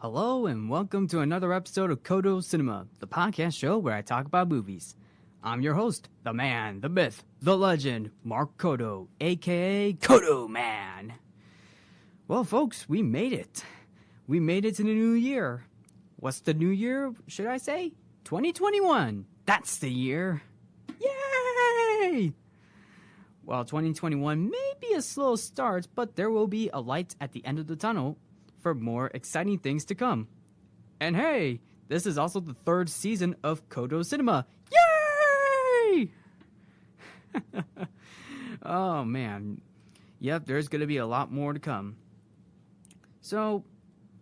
Hello and welcome to another episode of Codo Cinema, the podcast show where I talk about movies. I'm your host, the man, the myth, the legend, Mark Codo, aka Codo Man. Well, folks, we made it. We made it to the new year. What's the new year, should I say? 2021. That's the year. Yay! Well, 2021 may be a slow start, but there will be a light at the end of the tunnel for more exciting things to come. And hey, this is also the third season of Codo Cinema. Yay! Oh man. Yep, there's going to be a lot more to come. So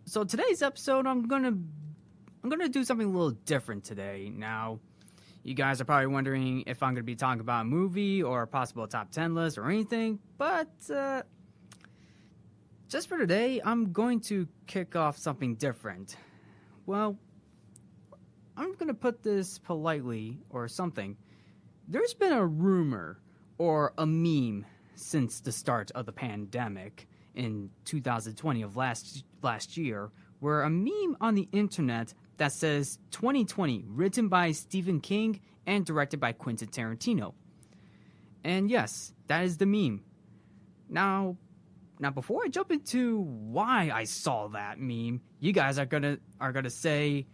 today's episode I'm going to do something a little different today. Now, you guys are probably wondering if I'm going to be talking about a movie or a possible top 10 list or anything, but just for today, I'm going to kick off something different. Well, I'm going to put this politely or something. There's been a rumor or a meme since the start of the pandemic in 2020 of last year, where a meme on the internet that says 2020, written by Stephen King and directed by Quentin Tarantino. And yes, that is the meme. Now, before I jump into why I saw that meme, you guys are gonna say,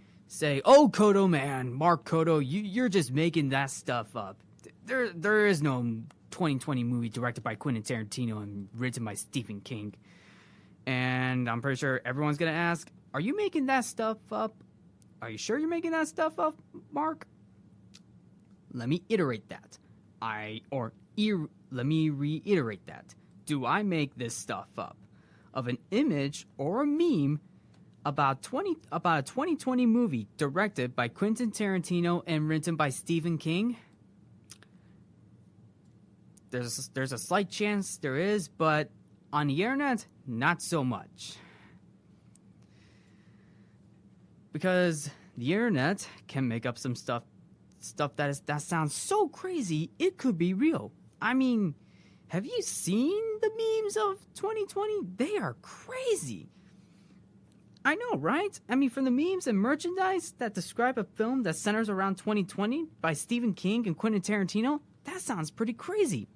"Oh, Codo man, Mark Codo, you're just making that stuff up. There is no 2020 movie directed by Quentin Tarantino and written by Stephen King." And I'm pretty sure everyone's gonna ask, "Are you making that stuff up? Are you sure you're making that stuff up, Mark?" Let me iterate that. Let me reiterate that. Do I make this stuff up of an image or a meme about a 2020 movie directed by Quentin Tarantino and written by Stephen King? There's a slight chance there is, but on the internet, not so much. Because the internet can make up some stuff that sounds so crazy it could be real. I mean, have you seen the memes of 2020? They are crazy. I know, right? I mean, from the memes and merchandise that describe a film that centers around 2020 by Stephen King and Quentin Tarantino, that sounds pretty crazy.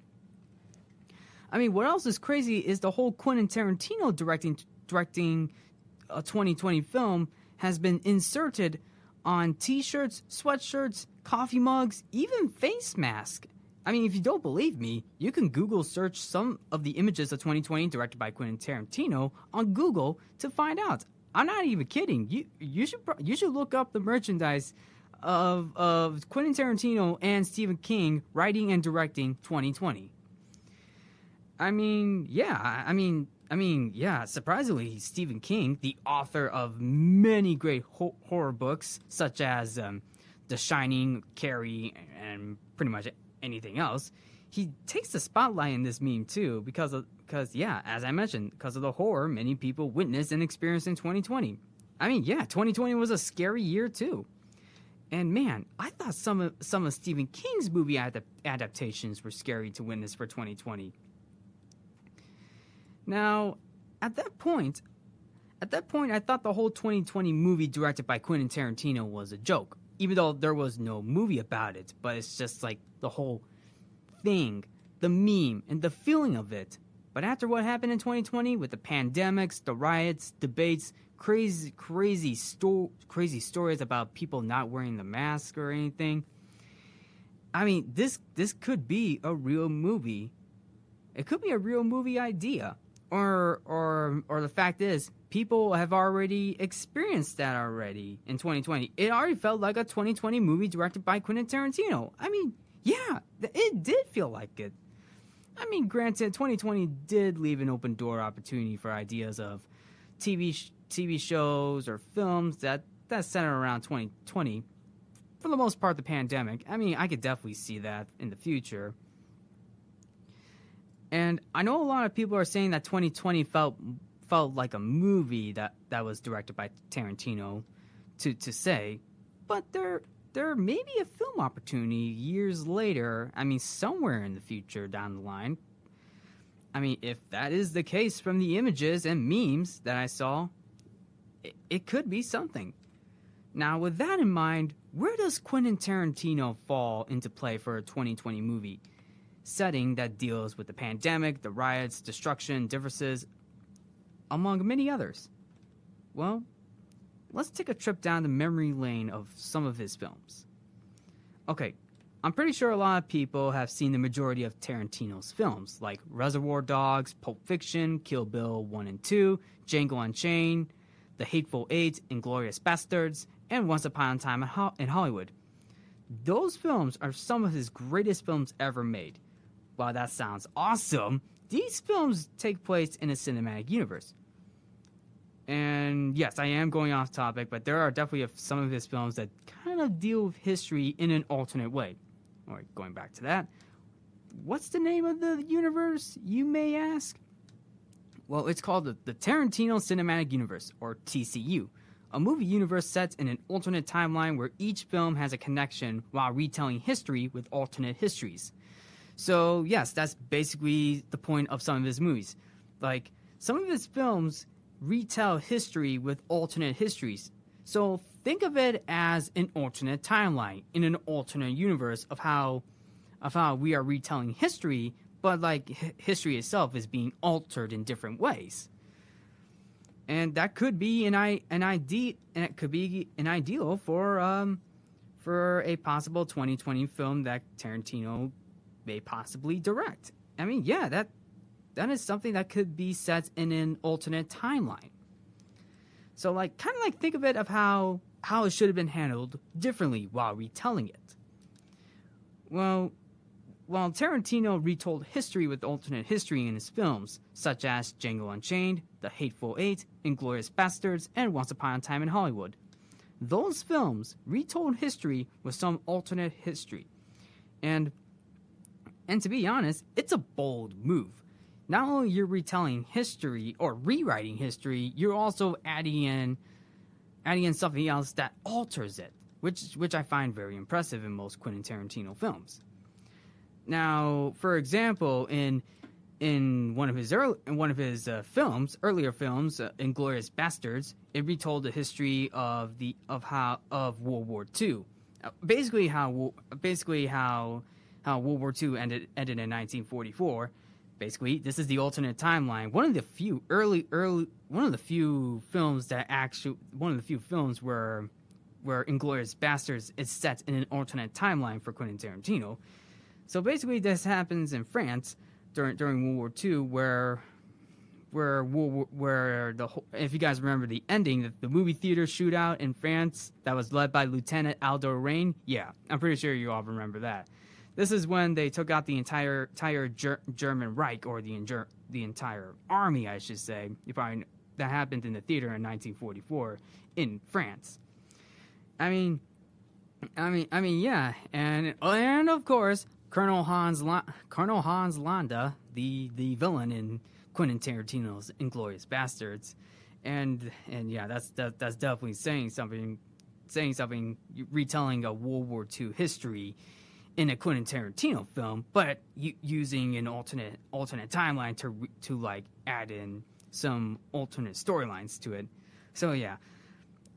I mean, what else is crazy is the whole Quentin Tarantino directing a 2020 film has been inserted on t-shirts, sweatshirts, coffee mugs, even face masks. I mean, if you don't believe me, you can Google search some of the images of 2020 directed by Quentin Tarantino on Google to find out. I'm not even kidding. You should look up the merchandise of Quentin Tarantino and Stephen King writing and directing 2020. I mean, yeah. Surprisingly, Stephen King, the author of many great horror books such as The Shining, Carrie, and pretty much anything else, he takes the spotlight in this meme too because as I mentioned, because of the horror many people witnessed and experienced in 2020. I mean, yeah, 2020 was a scary year too. And man, I thought some of Stephen King's movie adaptations were scary to witness for 2020. Now, at that point, I thought the whole 2020 movie directed by Quentin Tarantino was a joke, even though there was no movie about it. But it's just like the whole thing, the meme, and the feeling of it. But after what happened in 2020 with the pandemics, the riots, debates, crazy stories about people not wearing the mask or anything, I mean, this could be a real movie. It could be a real movie idea. Or the fact is, people have already experienced that already in 2020. It already felt like a 2020 movie directed by Quentin Tarantino. I mean, yeah, it did feel like it. I mean, granted, 2020 did leave an open door opportunity for ideas of TV shows or films that center around 2020. For the most part, the pandemic. I mean, I could definitely see that in the future. And I know a lot of people are saying that 2020 felt like a movie that was directed by Tarantino to say, but there may be a film opportunity years later, I mean, somewhere in the future down the line. I mean, if that is the case from the images and memes that I saw, it could be something. Now, with that in mind, where does Quentin Tarantino fall into play for a 2020 movie setting that deals with the pandemic, the riots, destruction, differences, among many others? Well, let's take a trip down the memory lane of some of his films. Okay, I'm pretty sure a lot of people have seen the majority of Tarantino's films, like Reservoir Dogs, Pulp Fiction, Kill Bill 1 and 2, Django Unchained, The Hateful Eight, Inglourious Basterds, and Once Upon a Time in Hollywood. Those films are some of his greatest films ever made. While that sounds awesome, these films take place in a cinematic universe. And yes, I am going off topic, but there are definitely some of his films that kind of deal with history in an alternate way. Alright, going back to that, what's the name of the universe, you may ask? Well, it's called the Tarantino Cinematic Universe, or TCU, a movie universe set in an alternate timeline where each film has a connection while retelling history with alternate histories. So yes, that's basically the point of some of his movies. Like, some of his films retell history with alternate histories. So think of it as an alternate timeline in an alternate universe of how we are retelling history, but like history itself is being altered in different ways. And that could be an ideal for a possible 2020 film that Tarantino may possibly direct. I mean, yeah, that is something that could be set in an alternate timeline. So, like, kind of like think of it of how it should have been handled differently while retelling it. Well, while Tarantino retold history with alternate history in his films, such as Django Unchained, The Hateful Eight, Inglourious Basterds, and Once Upon a Time in Hollywood, those films retold history with some alternate history. And to be honest, it's a bold move. Not only you're retelling history or rewriting history, you're also adding in something else that alters it, which I find very impressive in most Quentin Tarantino films. Now, for example, in one of his films, Inglourious Basterds, it retold the history of World War II. Basically how World War II ended in 1944. Basically, this is the alternate timeline. One of the few films where Inglourious Basterds is set in an alternate timeline for Quentin Tarantino. So basically, this happens in France during World War II, where if you guys remember the ending, the movie theater shootout in France that was led by Lieutenant Aldo Raine. Yeah, I'm pretty sure you all remember that. This is when they took out the entire German Reich, or the entire army, I should say. That happened in the theater in 1944 in France. I mean, yeah, and of course, Colonel Hans Landa, the villain in Quentin Tarantino's Inglourious Basterds, and yeah, that's definitely saying something, retelling a World War II history in a Quentin Tarantino film, but using an alternate timeline to like add in some alternate storylines to it. So yeah,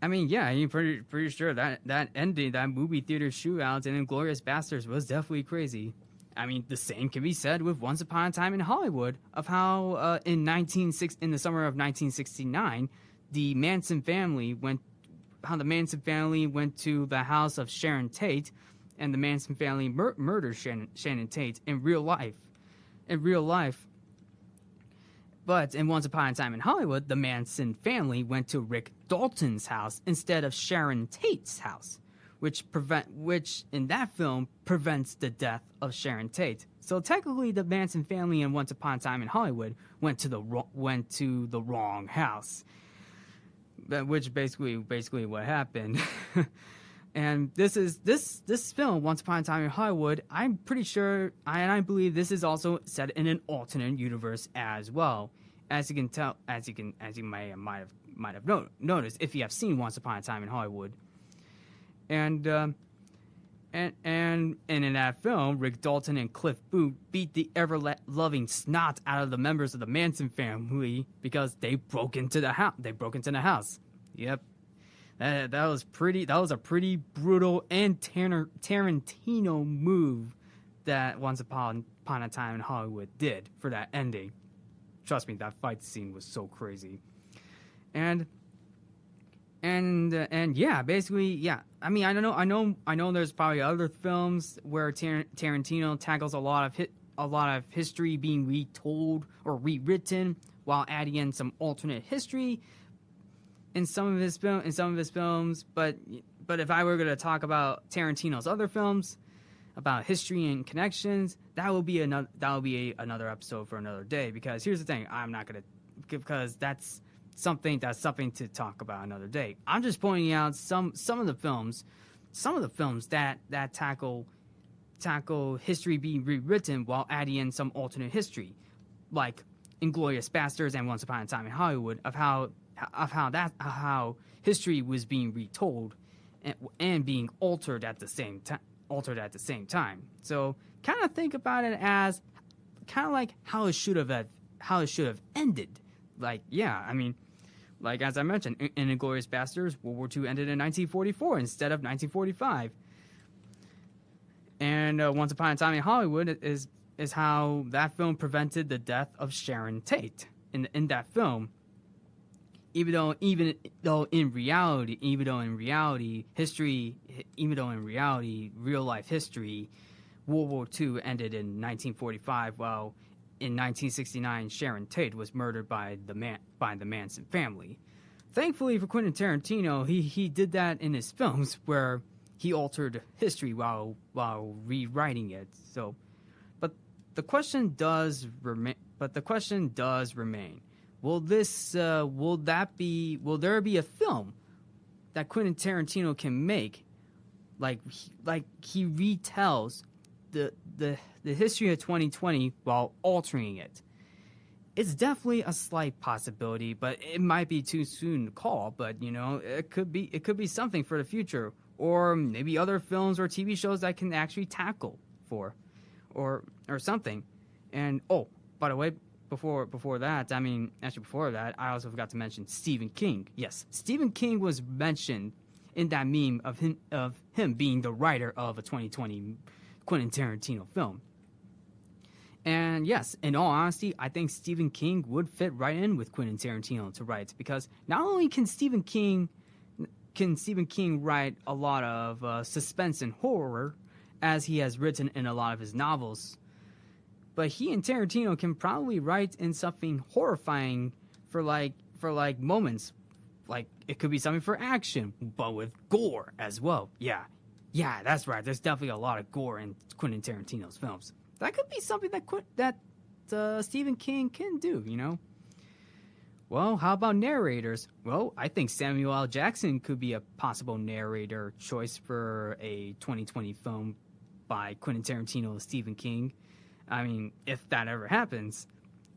I mean, yeah, I'm pretty sure that ending, that movie theater shootout in Inglourious Basterds was definitely crazy. I mean, the same can be said with Once Upon a Time in Hollywood, of how in the summer of 1969, the Manson family went to the house of Sharon Tate, and the Manson family murdered Shannon Tate in real life. But in Once Upon a Time in Hollywood, the Manson family went to Rick Dalton's house instead of Sharon Tate's house, which in that film prevents the death of Sharon Tate. So technically, the Manson family in Once Upon a Time in Hollywood went to the wrong house, which basically what happened. And this film, Once Upon a Time in Hollywood, I'm pretty sure, and I believe this is also set in an alternate universe as well. As you can tell, as you might have noticed if you have seen Once Upon a Time in Hollywood. And in that film, Rick Dalton and Cliff Booth beat the ever-loving snot out of the members of the Manson family because they broke into the house. Yep. That was pretty. That was a pretty brutal and Tarantino move that Once Upon a Time in Hollywood did for that ending. Trust me, that fight scene was so crazy. And yeah, basically, yeah. I mean, I know. There's probably other films where Tarantino tackles a lot of history being retold or rewritten while adding in some alternate history in some of his films. But if I were going to talk about Tarantino's other films about history and connections, that will be another episode for another day. Because here's the thing, I'm not going to, because that's something to talk about another day. I'm just pointing out some of the films that tackle history being rewritten while adding in some alternate history, like Inglourious Basterds and Once Upon a Time in Hollywood, of how history was being retold and being altered at the same time. So kind of think about it as kind of like how it should have ended. Like, yeah, I mean, like as I mentioned, in Inglourious Basterds, World War II ended in 1944 instead of 1945. And Once Upon a Time in Hollywood is how that film prevented the death of Sharon Tate in that film. Even though in reality, real life history, World War II ended in 1945, while in 1969 Sharon Tate was murdered by the Manson family. Thankfully for Quentin Tarantino, he did that in his films where he altered history while rewriting it. So, but the question does remain. Will there be a film that Quentin Tarantino can make, like he retells the history of 2020 while altering it? It's definitely a slight possibility, but it might be too soon to call. But you know, it could be something for the future, or maybe other films or TV shows that can actually tackle or something. And oh, by the way, before that, I also forgot to mention Stephen King. Yes, Stephen King was mentioned in that meme of him being the writer of a 2020 Quentin Tarantino film. And yes, in all honesty, I think Stephen King would fit right in with Quentin Tarantino to write, because not only can Stephen King write a lot of suspense and horror, as he has written in a lot of his novels, but he and Tarantino can probably write in something horrifying for moments. Like, it could be something for action, but with gore as well. Yeah, that's right. There's definitely a lot of gore in Quentin Tarantino's films. That could be something that Stephen King can do, you know? Well, how about narrators? Well, I think Samuel L. Jackson could be a possible narrator choice for a 2020 film by Quentin Tarantino and Stephen King. I mean, if that ever happens.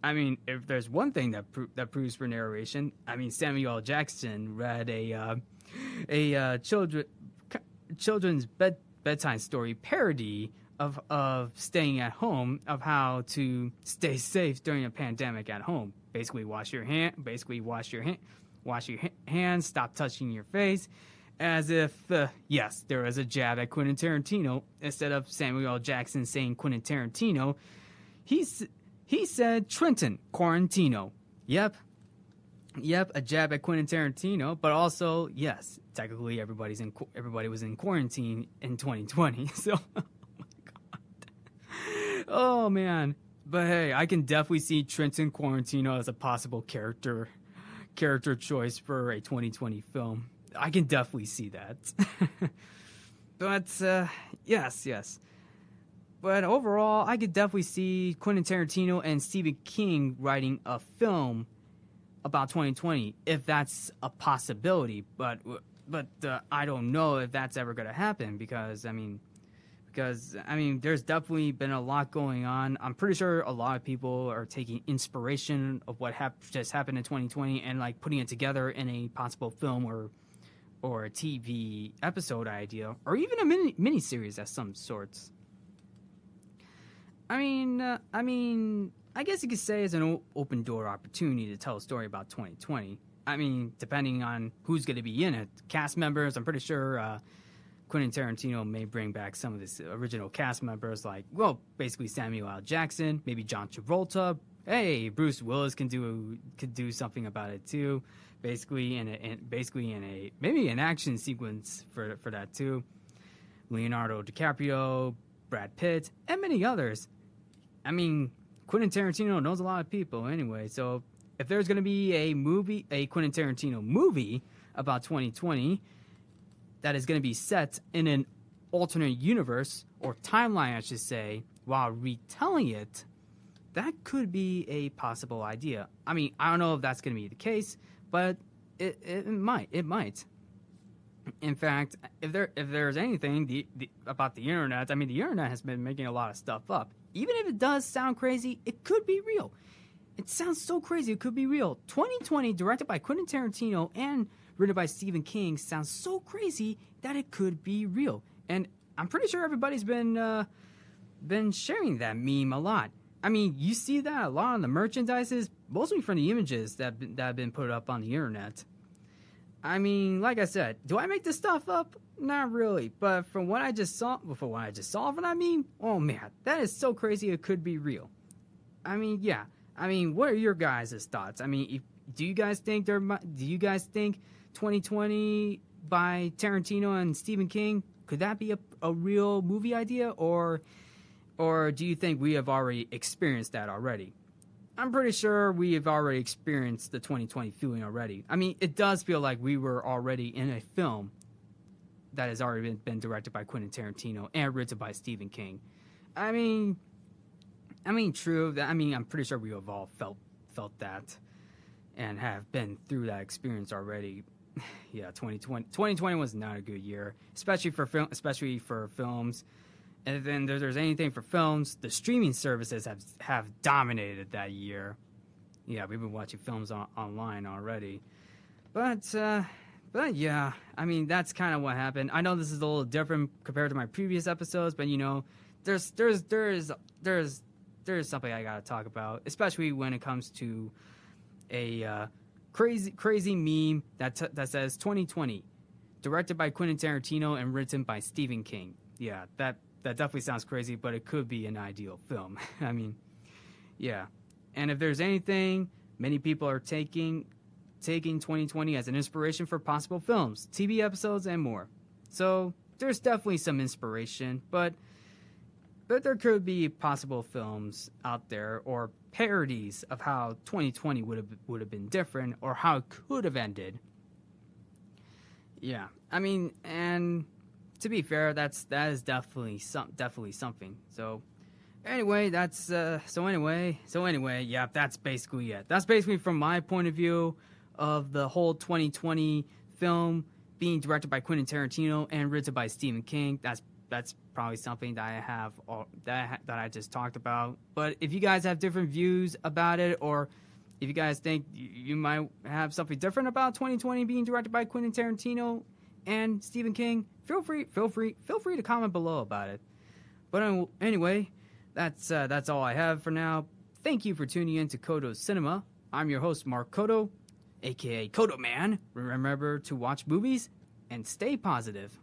I mean, if there's one thing that proves for narration, I mean, Samuel L. Jackson read a children's bedtime story parody of staying at home, of how to stay safe during a pandemic at home. Basically, wash your hands, stop touching your face, as if yes, there was a jab at Quentin Tarantino. Instead of Samuel L. Jackson saying Quentin Tarantino, he said Trenton Quarantino. Yep, a jab at Quentin Tarantino, but also, yes, technically everybody was in quarantine in 2020. So, oh my god, oh man. But hey, I can definitely see Trenton Quarantino as a possible character choice for a 2020 film. I can definitely see that. But yes. But overall, I could definitely see Quentin Tarantino and Stephen King writing a film about 2020, if that's a possibility. But I don't know if that's ever going to happen, because I mean, there's definitely been a lot going on. I'm pretty sure a lot of people are taking inspiration of what just happened in 2020 and like putting it together in a possible film or a TV episode idea, or even a mini series of some sorts. I mean, I guess you could say it's an open door opportunity to tell a story about 2020. I mean, depending on who's going to be in it. Cast members, I'm pretty sure Quentin Tarantino may bring back some of his original cast members, like, well, basically Samuel L. Jackson, maybe John Travolta. Hey, Bruce Willis could do something about it too. Basically in a maybe an action sequence for that too. Leonardo DiCaprio, Brad Pitt, and many others. I mean, Quentin Tarantino knows a lot of people anyway, so if there's going to be a Quentin Tarantino movie about 2020 that is going to be set in an alternate universe, or timeline, I should say, while retelling it, that could be a possible idea. I mean, I don't know if that's going to be the case, but it might. It might. In fact, if there's anything about the internet, I mean, the internet has been making a lot of stuff up. Even if it does sound crazy, it could be real. It sounds so crazy, it could be real. 2020, directed by Quentin Tarantino and written by Stephen King, sounds so crazy that it could be real. And I'm pretty sure everybody's been sharing that meme a lot. I mean, you see that a lot on the merchandises, mostly from the images that have been put up on the internet. I mean, like I said, do I make this stuff up? Not really, but from what I just saw from that meme, oh man, that is so crazy it could be real. I mean, yeah. I mean, what are your guys' thoughts? I mean, do you guys think 2020 by Tarantino and Stephen King, could that be a real movie idea, or do you think we have already experienced that already? I'm pretty sure we have already experienced the 2020 feeling already. I mean, it does feel like we were already in a film that has already been directed by Quentin Tarantino and written by Stephen King. I mean, true. I'm pretty sure we have all felt that and have been through that experience already. Yeah, 2020 was not a good year, especially for films. And then if there's anything for films, the streaming services have dominated that year. Yeah, we've been watching films online already. But yeah, I mean, that's kind of what happened. I know this is a little different compared to my previous episodes, but you know, there's something I gotta talk about, especially when it comes to a crazy meme that says 2020, directed by Quentin Tarantino and written by Stephen King. Yeah, that definitely sounds crazy, but it could be an ideal film. I mean, yeah. And if there's anything, many people are taking 2020 as an inspiration for possible films, TV episodes, and more. So there's definitely some inspiration, but there could be possible films out there or parodies of how 2020 would have been different, or how it could have ended. Yeah, I mean, and to be fair, that is definitely something. So anyway, yeah, that's basically it. That's basically from my point of view of the whole 2020 film being directed by Quentin Tarantino and written by Stephen King. That's probably something that I have that I just talked about. But if you guys have different views about it, or if you guys think you might have something different about 2020 being directed by Quentin Tarantino and Stephen King, feel free to comment below about it. But anyway, that's all I have for now. Thank you for tuning in to Codo Cinema. I'm your host, Mark Codo, aka Codo Man. Remember to watch movies and stay positive.